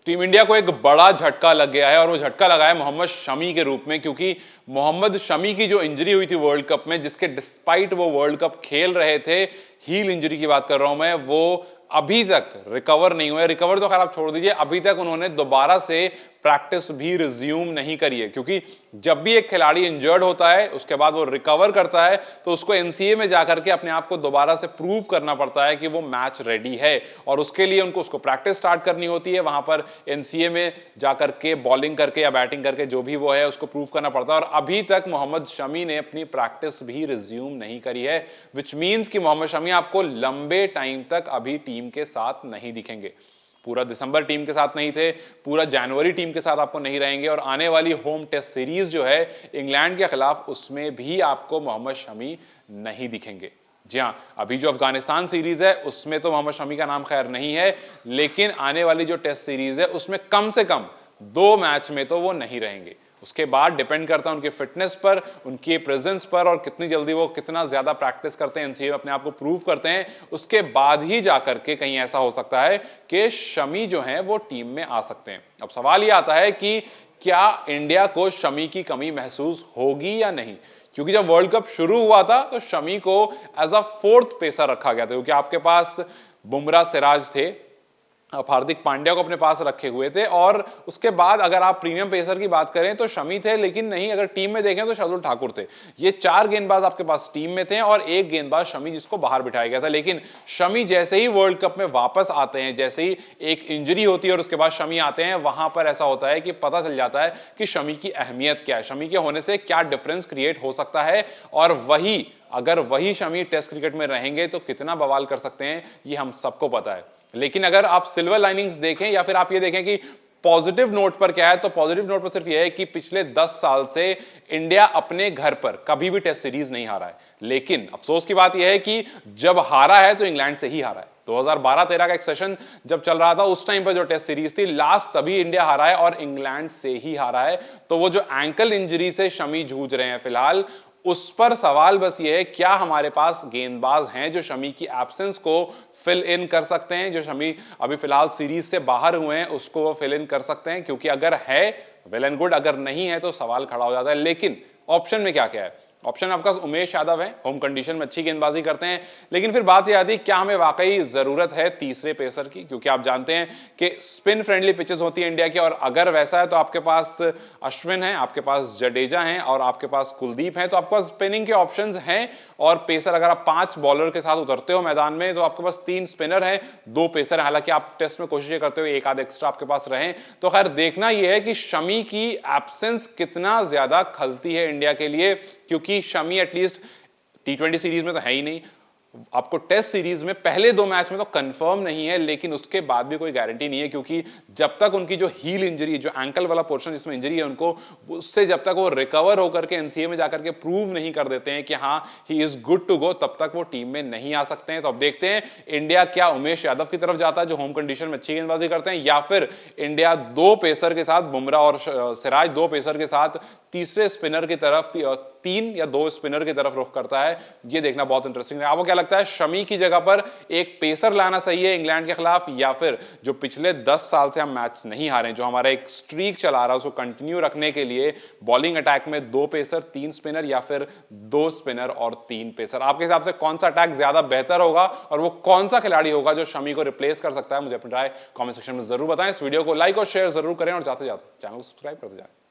Team India को एक बड़ा झटका लग गया है और वो झटका लगा है मोहम्मद शमी के रूप में, क्योंकि मोहम्मद शमी की जो इंजरी हुई थी वर्ल्ड कप में, जिसके डिस्पाइट वो वर्ल्ड कप खेल रहे थे, हील इंजरी की बात कर रहा हूं मैं, वो अभी तक रिकवर नहीं हुए। रिकवर तो खैर आप छोड़ दीजिए, अभी तक उन्होंने दोबारा से प्रैक्टिस भी रिज्यूम नहीं करी है, क्योंकि जब भी एक खिलाड़ी इंजर्ड होता है उसके बाद वो रिकवर करता है तो उसको एनसीए में जाकर के अपने आप को दोबारा से प्रूव करना पड़ता है कि वो मैच रेडी है, और उसके लिए उनको उसको प्रैक्टिस स्टार्ट करनी होती है। वहां पर एनसीए में जाकर के बॉलिंग करके या बैटिंग करके जो भी वो है उसको प्रूव करना पड़ता है, और अभी तक मोहम्मद शमी ने अपनी प्रैक्टिस भी रिज्यूम नहीं करी है, विच मीन्स कि मोहम्मद शमी आपको लंबे टाइम तक अभी टीम के साथ नहीं दिखेंगे। पूरा दिसंबर टीम के साथ नहीं थे, पूरा जनवरी टीम के साथ आपको नहीं रहेंगे, और आने वाली होम टेस्ट सीरीज जो है इंग्लैंड के खिलाफ, उसमें भी आपको मोहम्मद शमी नहीं दिखेंगे। जी हां, अभी जो अफगानिस्तान सीरीज है उसमें तो मोहम्मद शमी का नाम खैर नहीं है, लेकिन आने वाली जो टेस्ट सीरीज है उसमें कम से कम 2 मैच में तो वो नहीं रहेंगे। उसके बाद डिपेंड करता है उनके फिटनेस पर, उनकी प्रेजेंस पर, और कितनी जल्दी वो कितना ज्यादा प्रैक्टिस करते हैं, एनसीए में अपने आप को प्रूव करते हैं। उसके बाद ही जाकर के कहीं ऐसा हो सकता है कि शमी जो है वो टीम में आ सकते हैं। अब सवाल ये आता है कि क्या इंडिया को शमी की कमी महसूस होगी या नहीं, क्योंकि जब वर्ल्ड कप शुरू हुआ था तो शमी को एज अ 4th पेसर रखा गया था, क्योंकि आपके पास बुमराह, सिराज थे, आप हार्दिक पांड्या को अपने पास रखे हुए थे, और उसके बाद अगर आप प्रीमियम पेसर की बात करें तो शमी थे, लेकिन नहीं, अगर टीम में देखें तो शार्दुल ठाकुर थे। ये 4 गेंदबाज आपके पास टीम में थे और 1 गेंदबाज शमी, जिसको बाहर बिठाया गया था। लेकिन शमी जैसे ही वर्ल्ड कप में वापस आते हैं, जैसे ही एक इंजरी होती है और उसके बाद शमी आते हैं, वहां पर ऐसा होता है कि पता चल जाता है कि शमी की अहमियत क्या है, शमी के होने से क्या डिफरेंस क्रिएट हो सकता है, और अगर वही शमी टेस्ट क्रिकेट में रहेंगे तो कितना बवाल कर सकते हैं, ये हम सबको पता है। लेकिन अगर आप सिल्वर लाइनिंग्स देखें या फिर आप ये देखें कि पॉजिटिव नोट पर क्या है, तो पॉजिटिव नोट पर सिर्फ यह है कि पिछले 10 साल से इंडिया अपने घर पर कभी भी टेस्ट सीरीज नहीं हारा है। लेकिन अफसोस की बात यह है कि जब हारा है तो इंग्लैंड से ही हारा है। 2012-13 का एक सेशन जब चल रहा था, उस टाइम पर जो टेस्ट सीरीज थी लास्ट, तभी इंडिया हारा है और इंग्लैंड से ही हारा है। तो वो जो एंकल इंजरी से शमी जूझ रहे हैं फिलहाल, उस पर सवाल बस ये है, क्या हमारे पास गेंदबाज हैं जो शमी की एब्सेंस को फिल इन कर सकते हैं, जो शमी अभी फिलहाल सीरीज से बाहर हुए हैं उसको वो फिल इन कर सकते हैं। क्योंकि अगर है वेल एंड गुड, अगर नहीं है तो सवाल खड़ा हो जाता है। लेकिन ऑप्शन में क्या क्या है? ऑप्शन आपका उमेश यादव है, होम कंडीशन में अच्छी गेंदबाजी करते हैं, लेकिन फिर बात यह आती है क्या हमें वाकई जरूरत है तीसरे पेसर की, क्योंकि आप जानते हैं कि स्पिन फ्रेंडली पिचेस होती है इंडिया की, और अगर वैसा है तो आपके पास अश्विन है, आपके पास जडेजा हैं और आपके पास कुलदीप हैं, तो आपके पास स्पिनिंग के ऑप्शंस हैं। और पेसर अगर आप 5 बॉलर के साथ उतरते हो मैदान में तो आपके पास 3 स्पिनर हैं, 2 पेसर हैं। हालांकि आप टेस्ट में कोशिश करते हो एक आध एक्स्ट्रा आपके पास रहें। तो खैर देखना यह है कि शमी की एब्सेंस कितना ज्यादा खलती है इंडिया के लिए, क्योंकि शमी एटलीस्ट T20 सीरीज में तो है ही नहीं, आपको टेस्ट सीरीज में पहले 2 मैच में तो कंफर्म नहीं है, लेकिन उसके बाद भी कोई गारंटी नहीं है, क्योंकि जब तक उनकी जो हील इंजरी, जो एंकल वाला पोर्शन जिसमें इंजरी है उनको, उससे जब तक वो रिकवर होकर के एनसीए में जाकर के प्रूव नहीं कर देते हैं कि हाँ he is good to go, तब तक वो टीम में नहीं आ सकते हैं। तो अब देखते हैं इंडिया क्या उमेश यादव की तरफ जाता है जो होम कंडीशन में अच्छी गेंदबाजी करते हैं, या फिर इंडिया 2 पेसर के साथ, बुमराह और सिराज 2 पेसर के साथ तीसरे स्पिनर की तरफ, 3 या 2 स्पिनर की तरफ रुख करता है। ये देखना बहुत इंटरेस्टिंग है। आपको क्या लगता है, शमी की जगह पर एक पेसर लाना सही है इंग्लैंड के खिलाफ, या फिर जो पिछले 10 साल से हम मैच नहीं हारे, जो हमारा एक स्ट्रीक चला रहा है उसको कंटिन्यू रखने के लिए बॉलिंग अटैक में 2 पेसर 3 स्पिनर, या फिर 2 स्पिनर और 3 पेसर? आपके हिसाब से कौन सा अटैक ज्यादा बेहतर होगा और वो कौन सा खिलाड़ी होगा जो शमी को रिप्लेस कर सकता है? मुझे अपनी राय कमेंट सेक्शन में जरूर बताएं। इस वीडियो को लाइक और शेयर जरूर करें और जाते जाते चैनल को सब्सक्राइब करते जाएं।